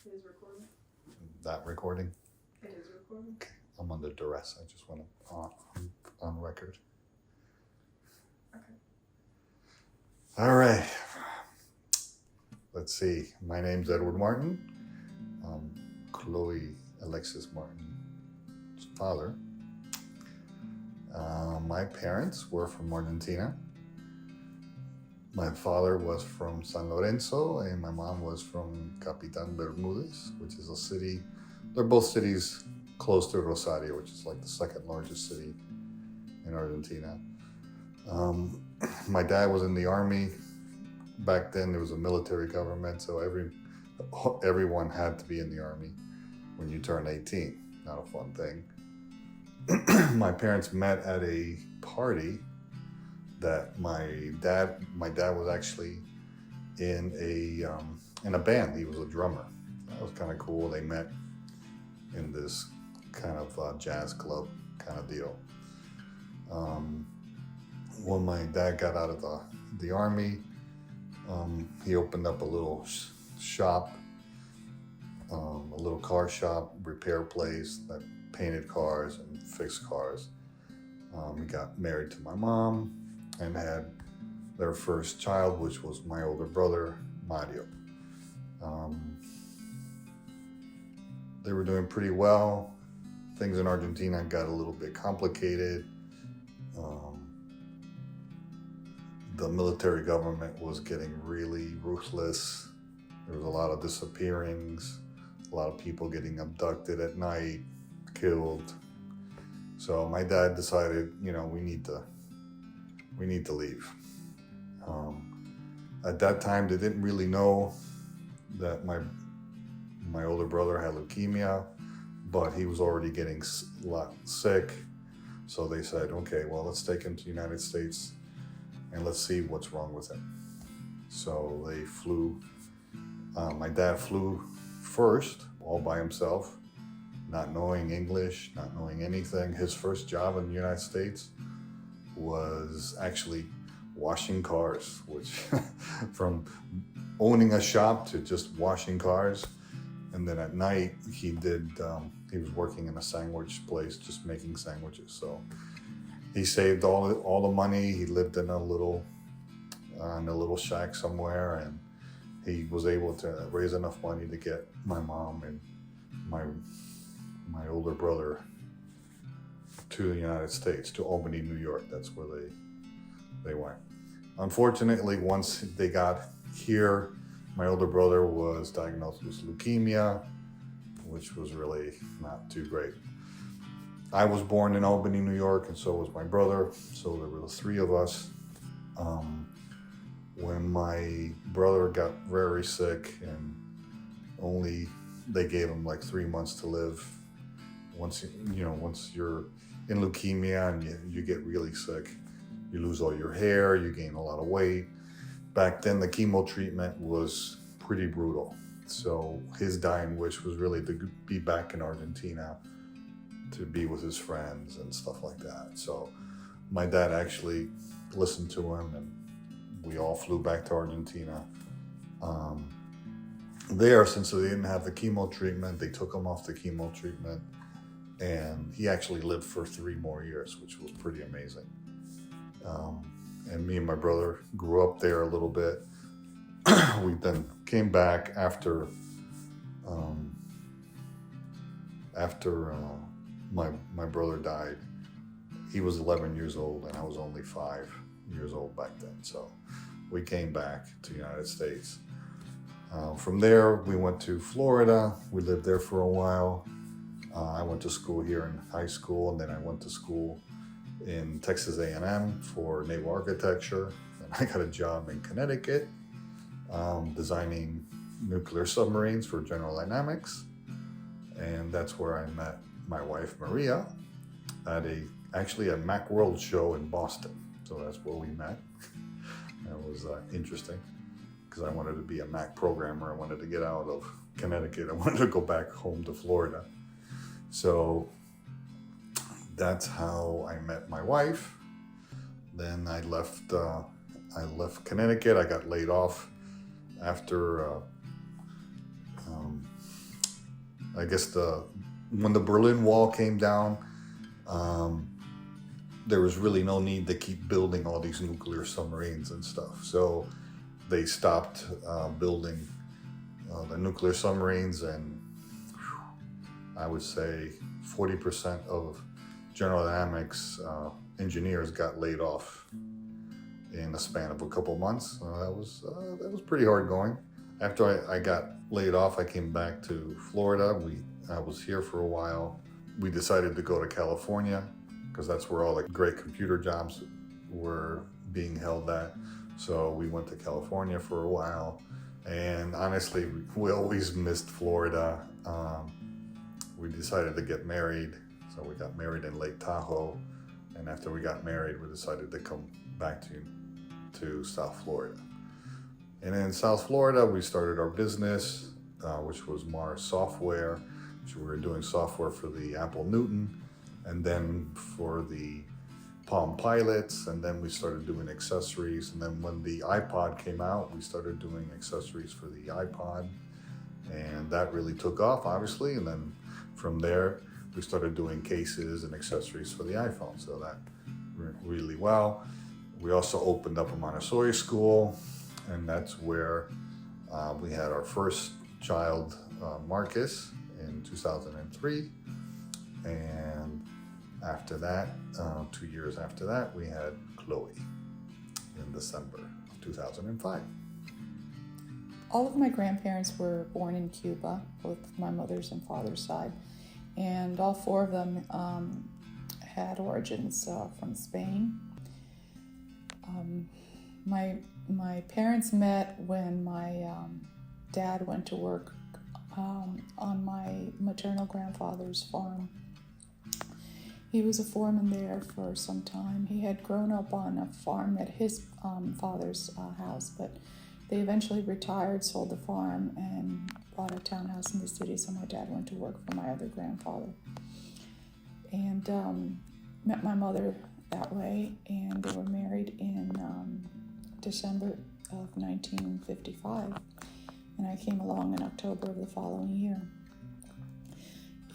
It is recording. That recording? It is recording. I'm under duress. I just want to on record. Okay. All right. Let's see. My name's Edward Martin. Chloe Alexis Martin's father. My parents were from Argentina. My father was from San Lorenzo and my mom was from Capitan Bermudez, which is a city. They're both cities close to Rosario, which is like the second largest city in Argentina. My dad was in the army. Back then there was a military government, so everyone had to be in the army when you turn 18. Not a fun thing. My parents met at a party that my dad was actually in a band. He was a drummer. That was kind of cool. They met in this kind of jazz club kind of deal. When my dad got out of the army, he opened up a little shop, a little car shop, repair place that painted cars and fixed cars. He got married to my mom and had their first child, which was my older brother, Mario. They were doing pretty well. Things in Argentina got a little bit complicated. The military government was getting really ruthless. There was a lot of disappearings, a lot of people getting abducted at night, killed. So my dad decided, we need to leave. At that time, they didn't really know that my older brother had leukemia, but he was already getting a lot sick. So they said, okay, well, let's take him to the United States and let's see what's wrong with him. So they flew. My dad flew first, all by himself, not knowing English, not knowing anything. His first job in the United States was actually washing cars, which from owning a shop to just washing cars. And then at night he was working in a sandwich place, just making sandwiches. So he saved all the money. He lived in a little shack somewhere, and he was able to raise enough money to get my mom and my older brother to the United States, to Albany, New York. That's where they went. Unfortunately, once they got here, my older brother was diagnosed with leukemia, which was really not too great. I was born in Albany, New York, and so was my brother. So there were the three of us. When my brother got very sick and they gave him like 3 months to live. Once you're in leukemia and you get really sick, you lose all your hair, you gain a lot of weight. Back then, the chemo treatment was pretty brutal. So his dying wish was really to be back in Argentina, to be with his friends and stuff like that. So my dad actually listened to him, and we all flew back to Argentina. There, since they didn't have the chemo treatment, they took him off the chemo treatment, and he actually lived for 3 more years, which was pretty amazing. And me and my brother grew up there a little bit. We then came back after my brother died. He was 11 years old and I was only 5 years old back then. So we came back to the United States. From there, we went to Florida. We lived there for a while. I went to school here in high school, and then I went to school in Texas A&M for naval architecture. And I got a job in Connecticut, designing nuclear submarines for General Dynamics. And that's where I met my wife, Maria, at a Macworld show in Boston. So that's where we met. That was interesting, because I wanted to be a Mac programmer. I wanted to get out of Connecticut. I wanted to go back home to Florida. So that's how I met my wife. Then I left Connecticut. I got laid off after I guess when the Berlin Wall came down, there was really no need to keep building all these nuclear submarines and stuff. So they stopped building the nuclear submarines, and I would say 40% of General Dynamics engineers got laid off in a span of a couple months. That was pretty hard going. After I got laid off, I came back to Florida. I was here for a while. We decided to go to California because that's where all the great computer jobs were being held at. So we went to California for a while. And honestly, we always missed Florida. We decided to get married. So we got married in Lake Tahoe. And after we got married, we decided to come back to South Florida. And in South Florida, we started our business, which was Mars Software, which we were doing software for the Apple Newton, and then for the Palm Pilots, and then we started doing accessories. And then when the iPod came out, we started doing accessories for the iPod, and that really took off, obviously. And then from there, we started doing cases and accessories for the iPhone, so that went really well. We also opened up a Montessori school, and that's where we had our first child, Marcus, in 2003. And after that, 2 years after that, we had Chloe in December of 2005. All of my grandparents were born in Cuba, both my mother's and father's side, and all four of them had origins from Spain. My parents met when my dad went to work on my maternal grandfather's farm. He was a foreman there for some time. He had grown up on a farm at his father's house, but they eventually retired, sold the farm, and bought a townhouse in the city, so my dad went to work for my other grandfather. And met my mother that way, and they were married in December of 1955, and I came along in October of the following year.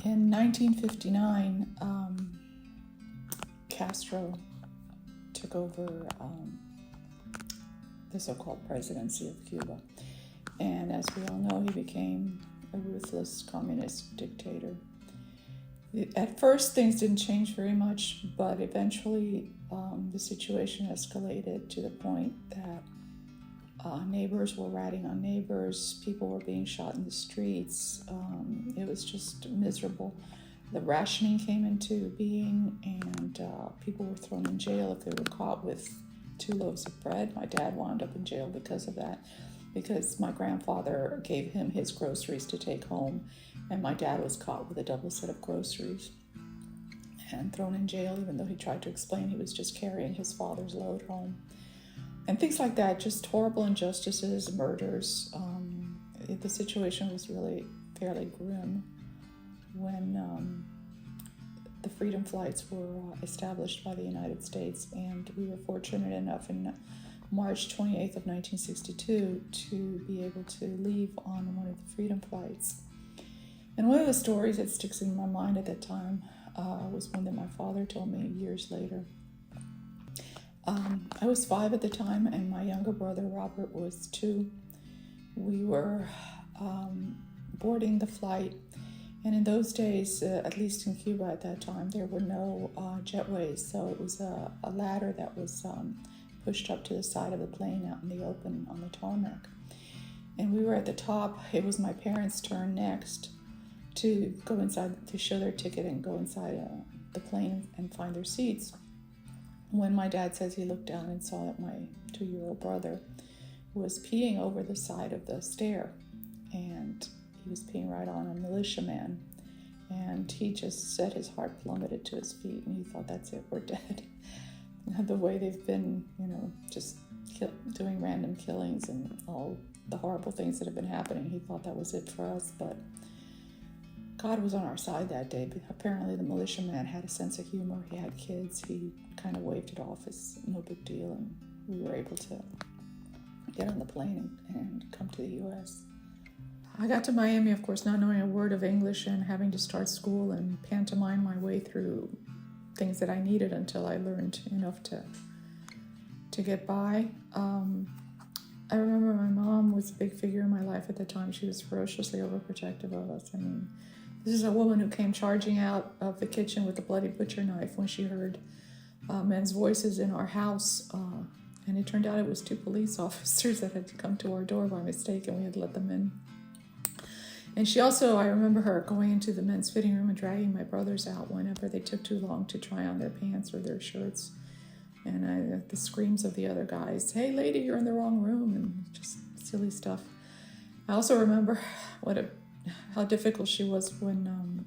In 1959, Castro took over the so-called presidency of Cuba, and as we all know, he became a ruthless communist dictator. At first, things didn't change very much, but eventually the situation escalated to the point that neighbors were ratting on neighbors, people were being shot in the streets. It was just miserable. The rationing came into being, and people were thrown in jail if they were caught with 2 loaves of bread. My dad wound up in jail because of that, because my grandfather gave him his groceries to take home, and my dad was caught with a double set of groceries and thrown in jail, even though he tried to explain he was just carrying his father's load home. And things like that, just horrible injustices, murders. The situation was really fairly grim when the freedom flights were established by the United States, and we were fortunate enough in March 28th of 1962 to be able to leave on one of the freedom flights. And one of the stories that sticks in my mind at that time was one that my father told me years later. I was 5 at the time, and my younger brother Robert was 2. We were boarding the flight, and in those days, at least in Cuba at that time, there were no jetways, so it was a ladder that was pushed up to the side of the plane out in the open on the tarmac. And we were at the top. It was my parents' turn next to go inside to show their ticket and go inside the plane and find their seats, when my dad says he looked down and saw that my 2-year-old brother was peeing over the side of the stair, and he was peeing right on a militiaman, and he just said his heart plummeted to his feet, and he thought, that's it, we're dead. The way they've been, just doing random killings and all the horrible things that have been happening, he thought that was it for us. But God was on our side that day. But apparently the militiaman had a sense of humor. He had kids. He kind of waved it off as no big deal, and we were able to get on the plane and come to the U.S. I got to Miami, of course, not knowing a word of English and having to start school and pantomime my way through things that I needed until I learned enough to get by. I remember my mom was a big figure in my life at the time. She was ferociously overprotective of us. I mean, this is a woman who came charging out of the kitchen with a bloody butcher knife when she heard men's voices in our house. And it turned out it was 2 police officers that had come to our door by mistake, and we had let them in. And she also, I remember her going into the men's fitting room and dragging my brothers out whenever they took too long to try on their pants or their shirts. And the screams of the other guys, "Hey lady, you're in the wrong room," and just silly stuff. I also remember how difficult she was when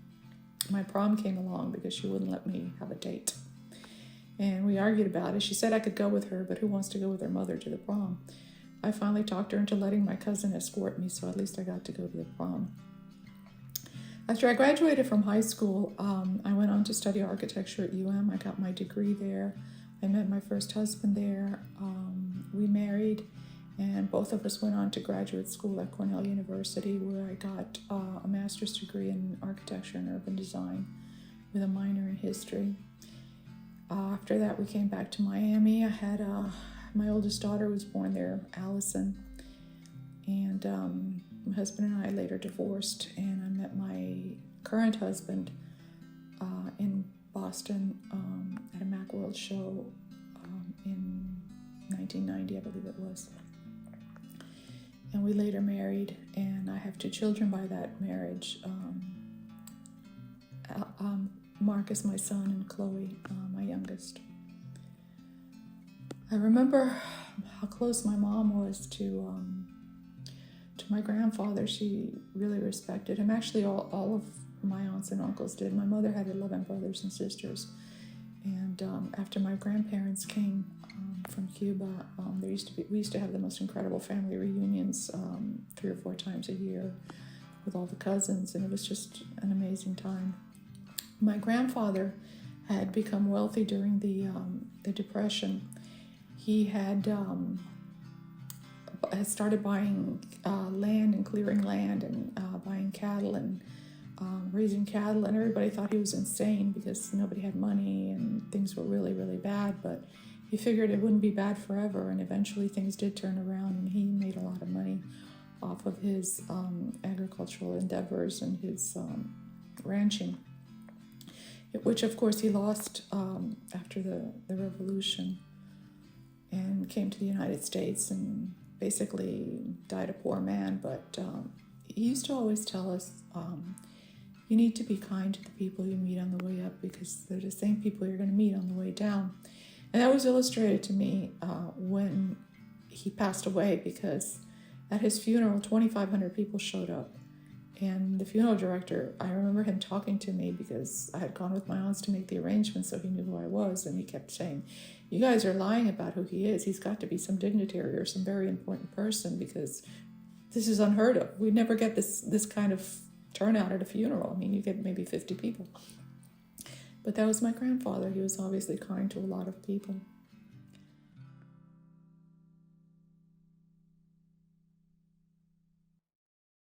my prom came along, because she wouldn't let me have a date. And we argued about it. She said I could go with her, but who wants to go with her mother to the prom? I finally talked her into letting my cousin escort me, so at least I got to go to the prom. After I graduated from high school, I went on to study architecture at UM. I got my degree there. I met my first husband there. We married, and both of us went on to graduate school at Cornell University, where I got a master's degree in architecture and urban design with a minor in history. After that, we came back to Miami. I had my oldest daughter was born there, Allison, and my husband and I later divorced, and I met my current husband in Boston at a Macworld show in 1990, I believe it was. And we later married, and I have 2 children by that marriage. Marcus, my son, and Chloe, my youngest. I remember how close my mom was to my grandfather. She really respected him. Actually, all of my aunts and uncles did. My mother had 11 brothers and sisters. And after my grandparents came from Cuba, we used to have the most incredible family reunions 3 or 4 times a year with all the cousins, and it was just an amazing time. My grandfather had become wealthy during the Depression. He had started buying land and clearing land and buying cattle and raising cattle, and everybody thought he was insane because nobody had money and things were really, really bad. But he figured it wouldn't be bad forever, and eventually things did turn around, and he made a lot of money off of his agricultural endeavors and his ranching, which of course he lost after the revolution, and came to the United States and basically died a poor man. But he used to always tell us, you need to be kind to the people you meet on the way up, because they're the same people you're going to meet on the way down. And that was illustrated to me when he passed away, because at his funeral, 2,500 people showed up. And the funeral director, I remember him talking to me because I had gone with my aunts to make the arrangements, so he knew who I was. And he kept saying, "You guys are lying about who he is. He's got to be some dignitary or some very important person, because this is unheard of. We never get this kind of turnout at a funeral. I mean, you get maybe 50 people." But that was my grandfather. He was obviously kind to a lot of people.